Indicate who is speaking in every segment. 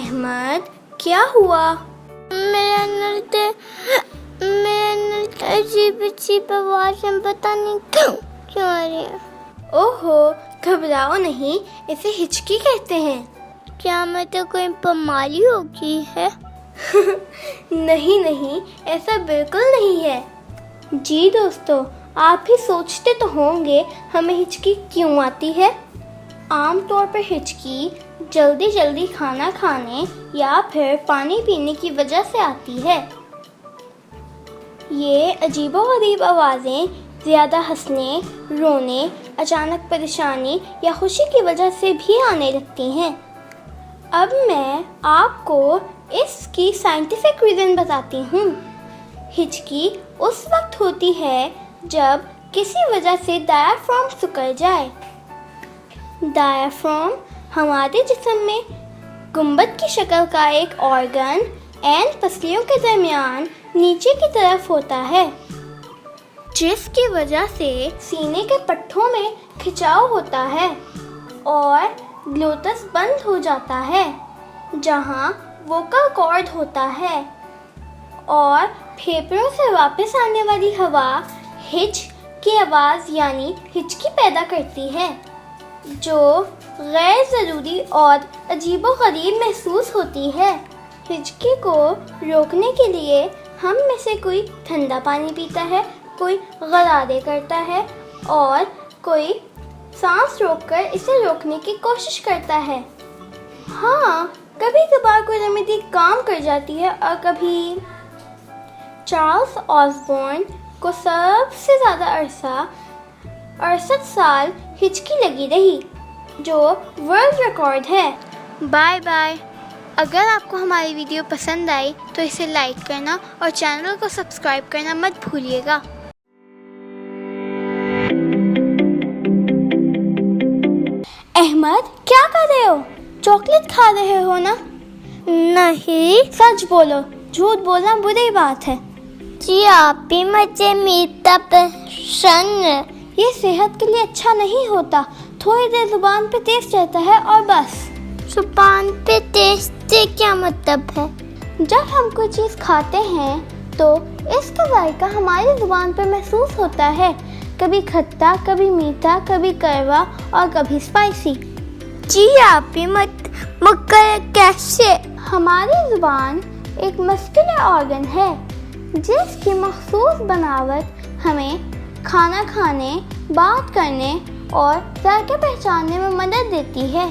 Speaker 1: احمد کیا ہوا؟
Speaker 2: میرے اندر عجیب عجیب آوازیں پتہ نہیں کیوں آ رہی ہیں۔
Speaker 1: اوہو، گھبراؤ نہیں، اسے ہچکی کہتے ہیں۔
Speaker 2: کیا مجھے کوئی بیماری ہوگی ہے؟
Speaker 1: نہیں، ایسا بالکل نہیں ہے۔ جی دوستو، آپ بھی سوچتے تو ہوں گے ہمیں ہچکی کیوں آتی ہے۔ عام طور پر ہچکی جلدی کھانا کھانے یا پھر پانی پینے کی وجہ سے آتی ہے۔ یہ عجیب و غریب آوازیں زیادہ ہنسنے، رونے، اچانک پریشانی یا خوشی کی وجہ سے بھی آنے لگتی ہیں۔ اب میں آپ کو اس کی سائنٹیفک ریزن بتاتی ہوں۔ ہچکی اس وقت ہوتی ہے جب کسی وجہ سے ڈایافرام سکڑ جائے۔ ڈایافرام ہمارے جسم میں گنبد کی شکل کا ایک آرگن اینڈ پسلیوں کے درمیان نیچے کی طرف ہوتا ہے، جس کی وجہ سے سینے کے پٹھوں میں کھچاؤ ہوتا ہے اور گلوٹس بند ہو جاتا ہے، جہاں ووکل کارڈ ہوتا ہے، اور پھیپھڑوں سے واپس آنے والی ہوا ہچ کی آواز یعنی ہچکی پیدا کرتی ہے، جو غیر ضروری اور عجیب و غریب محسوس ہوتی ہے۔ ہچکی کو روکنے کے لیے ہم میں سے کوئی ٹھنڈا پانی پیتا ہے، کوئی غرارے کرتا ہے اور کوئی سانس روک کر اسے روکنے کی کوشش کرتا ہے۔ ہاں، کبھی کبھار کوئی ریمیڈی کام کر جاتی ہے اور کبھی۔ چارلس آسبورن کو سب سے زیادہ عرصہ 68 سال ہچکی لگی رہی، جو ورلڈ ریکارڈ ہے۔ Bye bye. اگر آپ کو ہماری ویڈیو پسند آئی تو اسے لائک کرنا اور چینل کو سبسکرائب کرنا مت بھولیے گا۔ احمد، کیا کر رہے ہو؟ چاکلیٹ کھا رہے ہو نا؟
Speaker 2: نہیں
Speaker 1: سچ بولو، جھوٹ بولنا بری بات ہے۔
Speaker 2: جی، آپ بھی مجھے میٹھا پسند ہے۔
Speaker 1: یہ صحت کے لیے اچھا نہیں ہوتا، تھوڑی دیر زبان پہ ٹیسٹ رہتا ہے اور بس۔
Speaker 2: زبان پہ ٹیسٹ سے کیا مطلب ہے؟
Speaker 1: جب ہم کوئی چیز کھاتے ہیں تو اس کا ذائقہ ہماری زبان پہ محسوس ہوتا ہے، کبھی کھٹا، کبھی میٹھا، کبھی کڑوا اور کبھی اسپائسی۔
Speaker 2: جی، آپ بھی مکر کیسے؟
Speaker 1: ہماری زبان ایک مسکولر آرگن ہے جس کی مخصوص بناوٹ ہمیں کھانا کھانے، بات کرنے اور ذائقے پہچاننے میں مدد دیتی ہے۔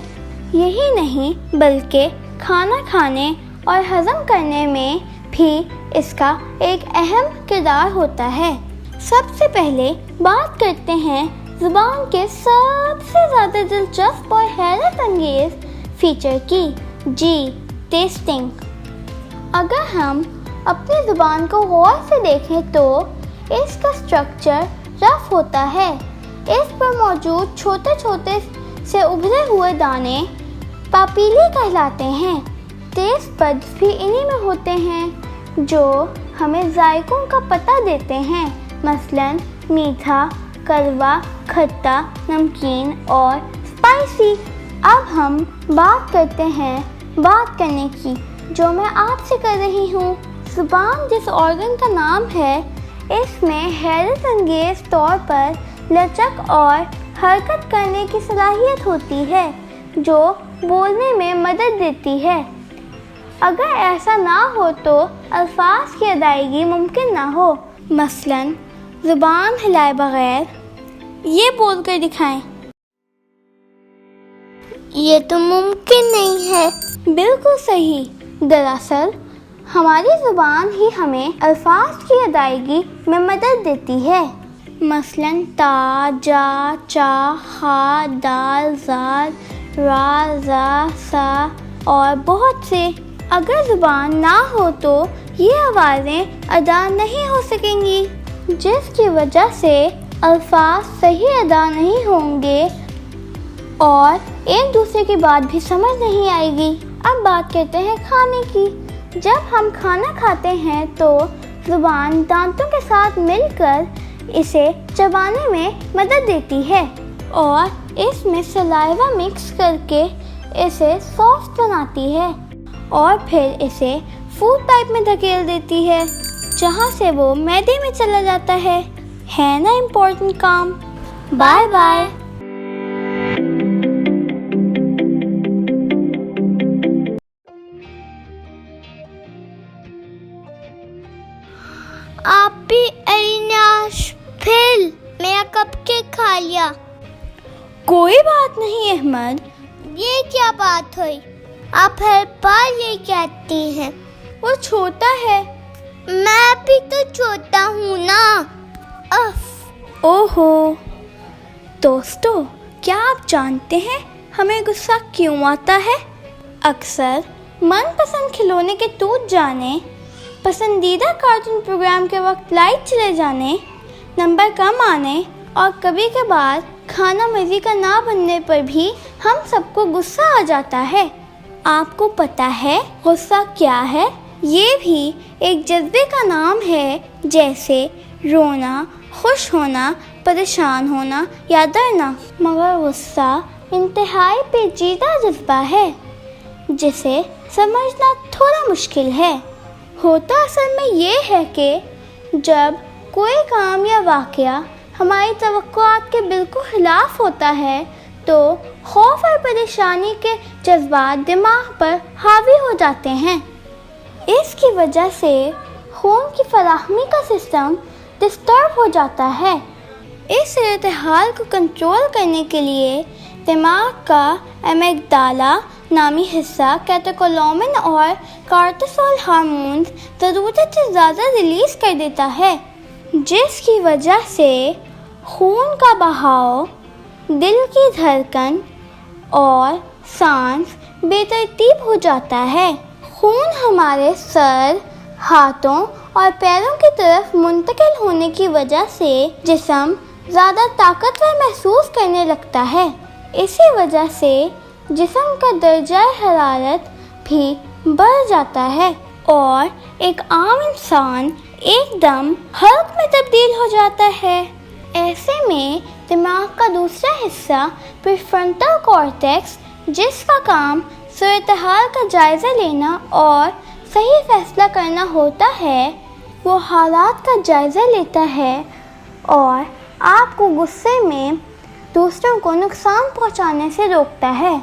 Speaker 1: یہی نہیں بلکہ کھانا کھانے اور ہضم کرنے میں بھی اس کا ایک اہم کردار ہوتا ہے۔ سب سے پہلے بات کرتے ہیں زبان کے سب سے زیادہ دلچسپ اور حیرت انگیز فیچر کی، جی، ٹیسٹنگ۔ اگر ہم اپنی زبان کو غور سے دیکھیں تو اس کا اسٹرکچر رف ہوتا ہے۔ اس پر موجود چھوٹے چھوٹے سے ابھرے ہوئے دانے پاپیلی کہلاتے ہیں۔ ٹیسٹ بڈز بھی انہی میں ہوتے ہیں جو ہمیں ذائقوں کا پتہ دیتے ہیں، مثلاً میٹھا، کڑوا، کھٹا، نمکین اور اسپائسی۔ اب ہم بات کرتے ہیں بات کرنے کی، جو میں آپ سے کر رہی ہوں۔ زبان جس آرگن کا نام ہے، اس میں حیرت انگیز طور پر لچک اور حرکت کرنے کی صلاحیت ہوتی ہے، جو بولنے میں مدد دیتی ہے۔ اگر ایسا نہ ہو تو الفاظ کی ادائیگی ممکن نہ ہو۔ مثلاً زبان ہلائے بغیر یہ بول کر دکھائیں۔
Speaker 2: یہ تو ممکن نہیں ہے۔
Speaker 1: بالکل صحیح۔ دراصل ہماری زبان ہی ہمیں الفاظ کی ادائیگی میں مدد دیتی ہے، مثلاً تا، جا، چا، خا، دال، زال، را، زا، سا اور بہت سے۔ اگر زبان نہ ہو تو یہ آوازیں ادا نہیں ہو سکیں گی، جس کی وجہ سے الفاظ صحیح ادا نہیں ہوں گے اور ایک دوسرے کی بات بھی سمجھ نہیں آئے گی۔ اب بات کرتے ہیں کھانے کی۔ جب ہم کھانا کھاتے ہیں تو زبان دانتوں کے ساتھ مل کر اسے چبانے میں مدد دیتی ہے اور اس میں سلائیوا مکس کر کے اسے سافٹ بناتی ہے، اور پھر اسے فوڈ پائپ میں دھکیل دیتی ہے جہاں سے وہ معدے میں چلا جاتا ہے نا امپورٹنٹ کام. Bye bye.
Speaker 2: آپ بھی ایناش پھر میرا کپ کیک کھا لیا.
Speaker 1: کوئی بات نہیں احمد.
Speaker 2: یہ کیا بات ہوئی؟ آپ ہر بار یہ کہتی ہیں.
Speaker 1: وہ چھوٹا ہے.
Speaker 2: میں بھی تو چھوٹا ہوں نا.
Speaker 1: اوہو. دوستو، کیا آپ جانتے ہیں ہمیں غصہ کیوں آتا ہے؟ اکثر من پسند کھلونے کے ٹوٹ جانے، پسندیدہ کارٹون پروگرام کے وقت لائٹ چلے جانے، نمبر کم آنے اور کبھی کبھار کھانا مزے کا نہ بننے پر بھی ہم سب کو غصہ آ جاتا ہے. آپ کو پتہ ہے غصہ کیا ہے؟ یہ بھی ایک جذبے کا نام ہے، جیسے رونا، خوش ہونا، پریشان ہونا یا ڈرنا. مگر غصہ انتہائی پیچیدہ جذبہ ہے جسے سمجھنا تھوڑا مشکل ہے. ہوتا اصل میں یہ ہے کہ جب کوئی کام یا واقعہ ہماری توقعات کے بالکل خلاف ہوتا ہے تو خوف اور پریشانی کے جذبات دماغ پر حاوی ہو جاتے ہیں. اس کی وجہ سے خون کی فراہمی کا سسٹم ڈسٹرب ہو جاتا ہے. اس صورتحال کو کنٹرول کرنے کے لیے دماغ کا امیگڈالا نامی حصہ کیٹیکولامن اور کارٹیسول ہارمونز ضرورت سے زیادہ ریلیز کر دیتا ہے، جس کی وجہ سے خون کا بہاؤ، دل کی دھڑکن اور سانس بے ترتیب ہو جاتا ہے. خون ہمارے سر، ہاتھوں اور پیروں کی طرف منتقل ہونے کی وجہ سے جسم زیادہ طاقتور محسوس کرنے لگتا ہے. اسی وجہ سے جسم کا درجہ حرارت بھی بڑھ جاتا ہے اور ایک عام انسان ایک دم حلق میں تبدیل ہو جاتا ہے. ایسے میں دماغ کا دوسرا حصہ پریفرنٹل کارٹیکس، جس کا کام صورتحال کا جائزہ لینا اور صحیح فیصلہ کرنا ہوتا ہے، وہ حالات کا جائزہ لیتا ہے اور آپ کو غصے میں دوسروں کو نقصان پہنچانے سے روکتا ہے.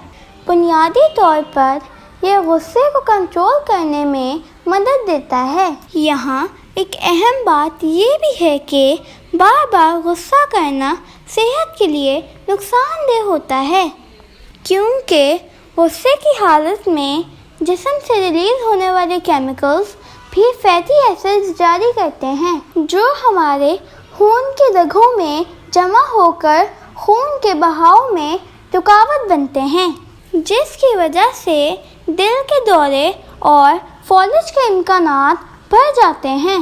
Speaker 1: بنیادی طور پر یہ غصے کو کنٹرول کرنے میں مدد دیتا ہے. یہاں ایک اہم بات یہ بھی ہے کہ بار بار غصہ کرنا صحت کے لیے نقصان دہ ہوتا ہے، کیونکہ غصے کی حالت میں جسم سے ریلیز ہونے والے کیمیکلز بھی فیٹی ایسڈز جاری کرتے ہیں جو ہمارے خون کی رگوں میں جمع ہو کر خون کے بہاؤ میں رکاوٹ بنتے ہیں، جس کی وجہ سے دل کے دورے اور فالج کے امکانات بڑھ جاتے ہیں.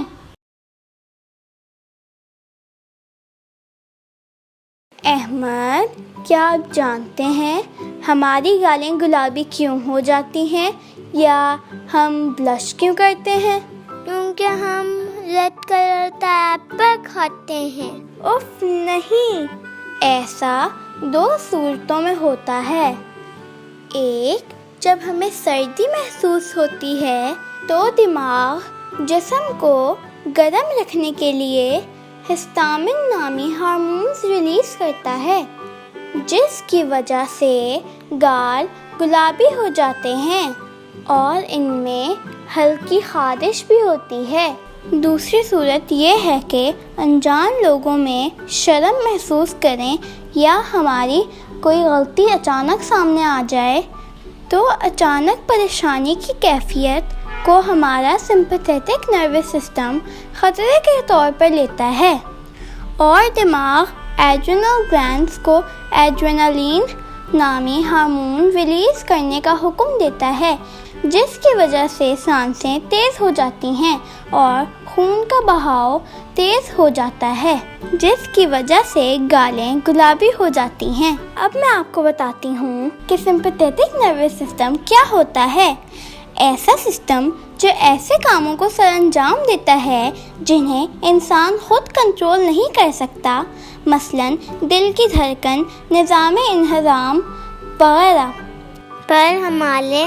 Speaker 1: احمد، کیا آپ جانتے ہیں ہماری گالیں گلابی کیوں ہو جاتی ہیں یا ہم بلش کیوں کرتے ہیں؟
Speaker 2: کیونکہ ہم ریڈ کلر کا ایپل کھاتے ہیں.
Speaker 1: اف نہیں، ایسا دو صورتوں میں ہوتا ہے. ایک، جب ہمیں سردی محسوس ہوتی ہے تو دماغ جسم کو گرم رکھنے کے لیے ہسٹامن نامی ہارمونز ریلیز کرتا ہے، جس کی وجہ سے گال گلابی ہو جاتے ہیں اور ان میں ہلکی خارش بھی ہوتی ہے. دوسری صورت یہ ہے کہ انجان لوگوں میں شرم محسوس کریں یا ہماری کوئی غلطی اچانک سامنے آ جائے تو اچانک پریشانی کی کیفیت کو ہمارا سمپیتھیٹک نروس سسٹم خطرے کے طور پر لیتا ہے اور دماغ ایڈرینل گلینڈز کو ایڈرینالین نامی ہارمون ریلیز کرنے کا حکم دیتا ہے، جس کی وجہ سے سانسیں تیز ہو جاتی ہیں اور خون کا بہاؤ تیز ہو جاتا ہے، جس کی وجہ سے گالیں گلابی ہو جاتی ہیں. اب میں آپ کو بتاتی ہوں کہ سمپیتھیٹک نروس سسٹم کیا ہوتا ہے. ایسا سسٹم جو ایسے کاموں کو سر انجام دیتا ہے جنہیں انسان خود کنٹرول نہیں کر سکتا، مثلاً دل کی دھڑکن، نظام انہضام وغیرہ،
Speaker 2: پر ہمارے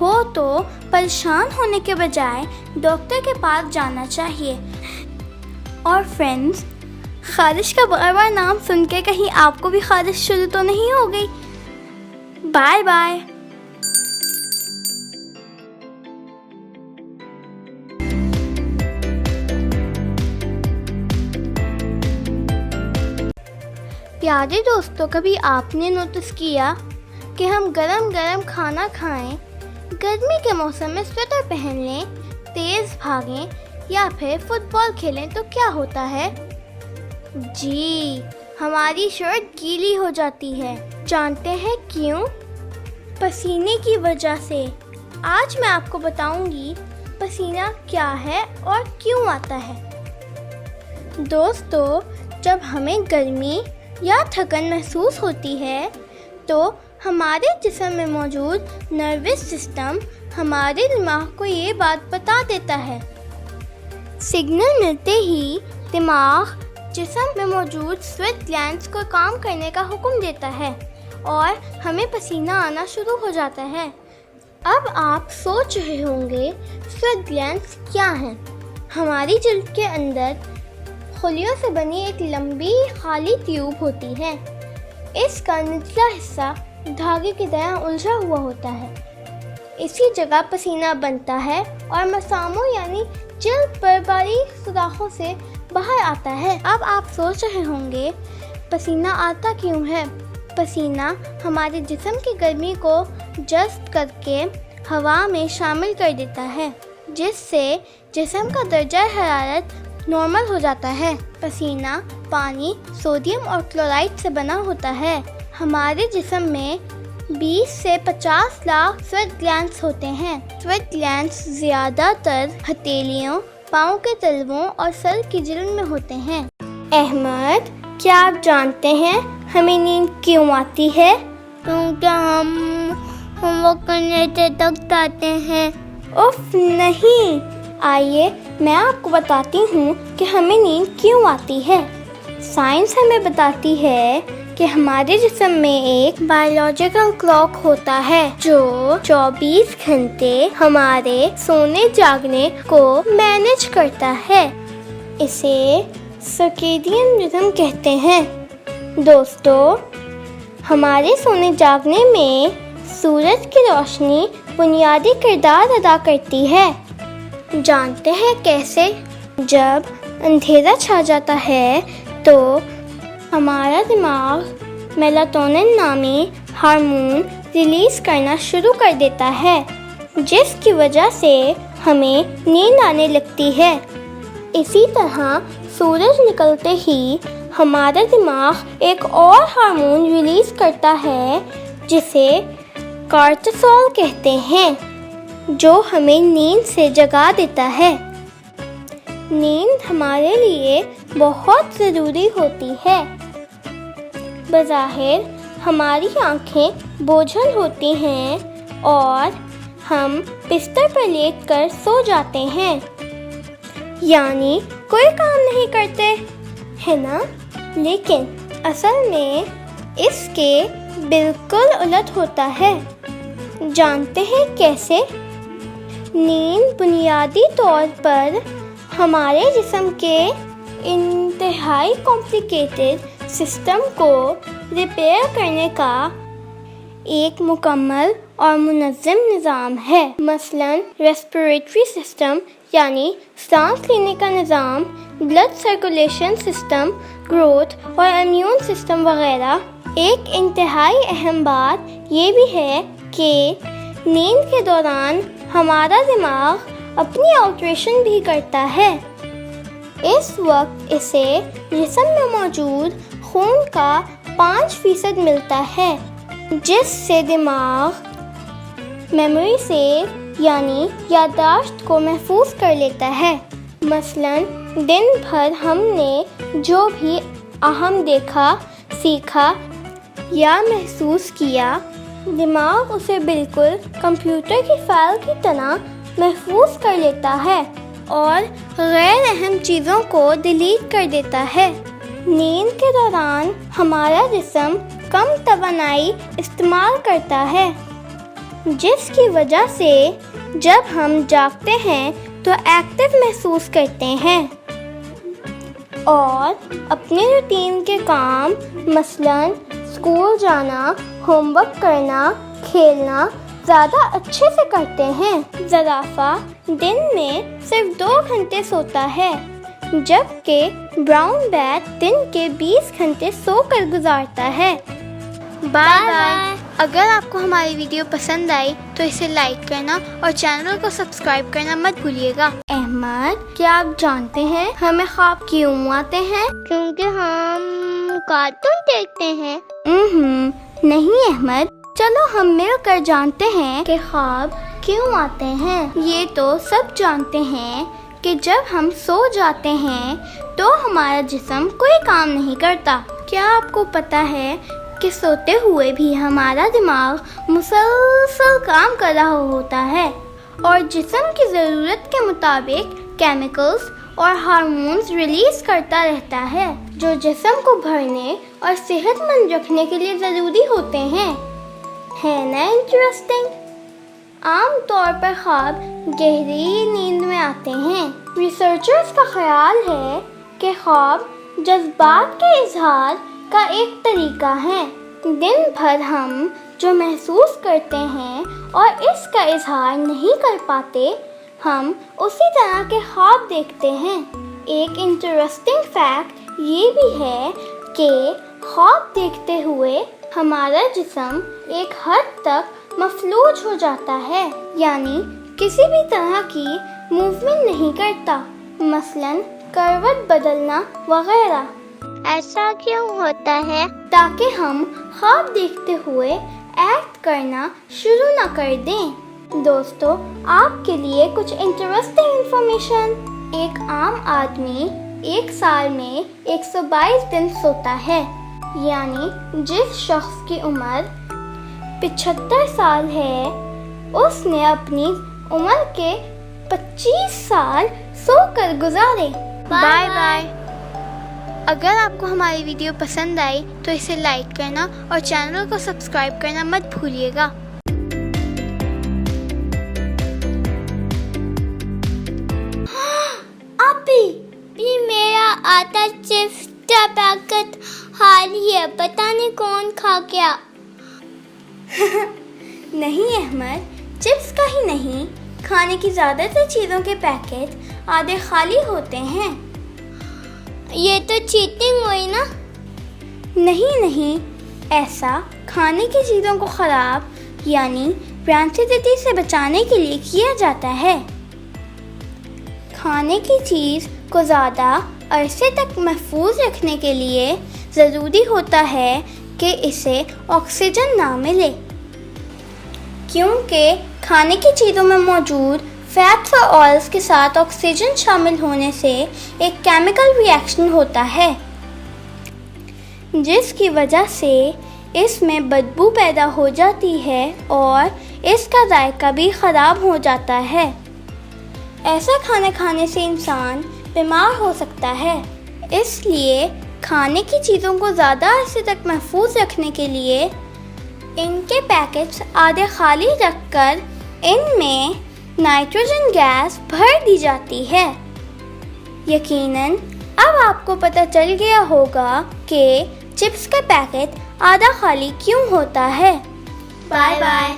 Speaker 1: ہو تو پریشان ہونے کے بجائے ڈاکٹر کے پاس جانا چاہیے۔ اور فرینڈز، خارش کا بار بار نام سن کے کہیں آپ کو بھی خارش شروع تو نہیں ہو گئی؟ Bye bye. پیارے دوستوں، کبھی آپ نے نوٹس کیا کہ ہم گرم گرم کھانا کھائیں، گرمی کے موسم میں سویٹر پہن لیں، تیز بھاگیں یا پھر فٹ بال کھیلیں تو کیا ہوتا ہے؟ جی، ہماری شرٹ گیلی ہو جاتی ہے۔ جانتے ہیں کیوں؟ پسینے کی وجہ سے۔ آج میں آپ کو بتاؤں گی پسینہ کیا ہے اور کیوں آتا ہے۔ دوستو، جب ہمیں گرمی یا تھکن محسوس ہوتی ہے تو ہمارے جسم میں موجود نروس سسٹم ہمارے دماغ کو یہ بات بتا دیتا ہے۔ سگنل ملتے ہی دماغ جسم میں موجود سویٹ گلینڈز کو کام کرنے کا حکم دیتا ہے اور ہمیں پسینہ آنا شروع ہو جاتا ہے۔ اب آپ سوچ رہے ہوں گے سویٹ گلینڈز کیا ہیں؟ ہماری جلد کے اندر خلیوں سے بنی ایک لمبی خالی ٹیوب ہوتی ہے۔ اس کا نچلا حصہ دھاگے کی طرح الجھا ہوا ہوتا ہے۔ اسی جگہ پسینہ بنتا ہے اور مساموں یعنی جلد پر باریک سوراخوں سے باہر آتا ہے۔ اب آپ سوچ رہے ہوں گے پسینہ آتا کیوں ہے؟ پسینہ ہمارے جسم کی گرمی کو جذب کر کے ہوا میں شامل کر دیتا ہے، جس سے جسم کا درجہ حرارت نارمل ہو جاتا ہے۔ پسینہ پانی، سوڈیم اور کلورائڈ سے بنا ہوتا ہے۔ ہمارے جسم میں 20 سے 50 لاکھ سویٹ گلینڈز ہوتے ہیں۔ سویٹ گلینڈز زیادہ تر ہتھیلیوں، پاؤں کے تلووں اور سر کی جلد میں ہوتے ہیں۔ احمد، کیا آپ جانتے ہیں ہمیں نیند کیوں آتی ہے؟
Speaker 2: کیونکہ ہم ہوم ورک کرنے سے تھک جاتے ہیں۔
Speaker 1: اف نہیں، آئیے میں آپ کو بتاتی ہوں کہ ہمیں نیند کیوں آتی ہے۔ سائنس ہمیں بتاتی ہے کہ ہمارے جسم میں ایک بایولوجیکل کلاک ہوتا ہے جو 24 گھنٹے ہمارے سونے جاگنے کو مینیج کرتا ہے۔ اسے سرکیڈین رھم کہتے ہیں۔ دوستو، ہمارے سونے جاگنے میں سورج کی روشنی بنیادی کردار ادا کرتی ہے۔ جانتے ہیں کیسے؟ جب اندھیرا چھا جاتا ہے تو ہمارا دماغ میلاٹونن نامی ہارمون ریلیز کرنا شروع کر دیتا ہے، جس کی وجہ سے ہمیں نیند آنے لگتی ہے۔ اسی طرح سورج نکلتے ہی ہمارا دماغ ایک اور ہارمون ریلیز کرتا ہے جسے کارٹیسول کہتے ہیں، جو ہمیں نیند سے جگا دیتا ہے۔ نیند ہمارے لیے بہت ضروری ہوتی ہے۔ بظاہر ہماری آنکھیں بوجھل ہوتی ہیں اور ہم بستر پر لیٹ کر سو جاتے ہیں، یعنی کوئی کام نہیں کرتے، ہے نا؟ لیکن اصل میں اس کے بالکل الٹ ہوتا ہے۔ جانتے ہیں کیسے؟ نیند بنیادی طور پر ہمارے جسم کے انتہائی کمپلیکیٹڈ سسٹم کو ریپیئر کرنے کا ایک مکمل اور منظم نظام ہے۔ مثلاً ریسپیریٹری سسٹم یعنی سانس لینے کا نظام، بلڈ سرکولیشن سسٹم، گروتھ اور امیون سسٹم وغیرہ۔ ایک انتہائی اہم بات یہ بھی ہے کہ نیند کے دوران ہمارا دماغ اپنی آلٹریشن بھی کرتا ہے۔ اس وقت اسے جسم میں موجود خون کا 5% ملتا ہے، جس سے دماغ میموری سے یعنی یادداشت کو محفوظ کر لیتا ہے۔ مثلاً دن بھر ہم نے جو بھی اہم دیکھا، سیکھا یا محسوس کیا، دماغ اسے بالکل کمپیوٹر کی فائل کی طرح محفوظ کر لیتا ہے اور غیر اہم چیزوں کو ڈیلیٹ کر دیتا ہے۔ نیند کے دوران ہمارا جسم کم توانائی استعمال کرتا ہے، جس کی وجہ سے جب ہم جاگتے ہیں تو ایکٹیو محسوس کرتے ہیں اور اپنے روٹین کے کام مثلاً اسکول جانا، ہوم ورک کرنا، کھیلنا زیادہ اچھے سے کرتے ہیں۔ زرافہ دن میں صرف 2 گھنٹے سوتا ہے، جبکہ براؤن بیٹ دن کے 20 گھنٹے سو کر گزارتا ہے۔ Bye bye. اگر آپ کو ہماری ویڈیو پسند آئی تو اسے لائک کرنا اور چینل کو سبسکرائب کرنا مت بھولیے گا۔ احمد، کیا آپ جانتے ہیں ہمیں خواب کیوں آتے ہیں؟
Speaker 2: کیونکہ ہم کارٹون دیکھتے ہیں۔
Speaker 1: نہیں احمد، چلو ہم مل کر جانتے ہیں کہ خواب کیوں آتے ہیں۔ یہ تو سب جانتے ہیں کہ جب ہم سو جاتے ہیں تو ہمارا جسم کوئی کام نہیں کرتا۔ کیا آپ کو پتہ ہے کہ سوتے ہوئے بھی ہمارا دماغ مسلسل کام کر رہا ہوتا ہے اور جسم کی ضرورت کے مطابق کیمیکلز اور ہارمونز ریلیز کرتا رہتا ہے جو جسم کو بھرنے اور صحت مند رکھنے کے لیے ضروری ہوتے ہیں۔ ہے نا انٹرسٹنگ؟ عام طور پر خواب گہری نیند میں آتے ہیں۔ ریسرچرز کا خیال ہے کہ خواب جذبات کے اظہار کا ایک طریقہ ہے۔ دن بھر ہم جو محسوس کرتے ہیں اور اس کا اظہار نہیں کر پاتے، ہم اسی طرح کے خواب دیکھتے ہیں۔ ایک انٹرسٹنگ فیکٹ یہ بھی ہے کہ خواب دیکھتے ہوئے ہمارا جسم ایک حد تک مفلوج ہو جاتا ہے، یعنی کسی بھی طرح کی موومنٹ نہیں کرتا، مثلاً کروٹ بدلنا وغیرہ۔
Speaker 2: ایسا کیوں ہوتا ہے؟
Speaker 1: تاکہ ہم خواب دیکھتے ہوئے ایکٹ کرنا شروع نہ کر دیں۔ دوستو، آپ کے لیے کچھ انٹرسٹنگ انفارمیشن۔ ایک عام آدمی ایک سال میں 122 دن سوتا ہے، یعنی جس شخص کی عمر 75 سال ہے اس نے اپنی عمر کے 25 سال سو کر گزارے۔ Bye bye. اگر آپ کو ہماری ویڈیو پسند آئی تو اسے لائک کرنا اور چینل کو سبسکرائب کرنا مت بھولیے گا۔
Speaker 2: یہ میرا آتا چپس کا پیکٹ خالی ہے، پتہ نہیں کون کھا گیا۔
Speaker 1: نہیں احمد، چپس کا ہی نہیں، کھانے کی زیادہ تر چیزوں کے پیکٹ آدھے خالی ہوتے ہیں۔
Speaker 2: یہ تو چیٹنگ ہوئی نا؟
Speaker 1: نہیں، ایسا کھانے کی چیزوں کو خراب یعنی رینسیڈیٹی سے بچانے کے لیے کیا جاتا ہے۔ کھانے کی چیز کو زیادہ عرصے تک محفوظ رکھنے کے لیے ضروری ہوتا ہے کہ اسے آکسیجن نہ ملے، کیونکہ کھانے کی چیزوں میں موجود فیٹس اور آئلز کے ساتھ آکسیجن شامل ہونے سے ایک کیمیکل ری ایکشن ہوتا ہے جس کی وجہ سے اس میں بدبو پیدا ہو جاتی ہے اور اس کا ذائقہ بھی خراب ہو جاتا ہے۔ ایسا کھانا کھانے سے انسان بیمار ہو سکتا ہے، اس لیے کھانے کی چیزوں کو زیادہ عرصے تک محفوظ رکھنے کے لیے ان کے پیکٹس آدھے خالی رکھ کر ان میں نائٹروجن گیس بھر دی جاتی ہے۔ یقیناً اب آپ کو پتہ چل گیا ہوگا کہ چپس کا پیکٹ آدھا خالی کیوں ہوتا ہے۔
Speaker 2: Bye bye.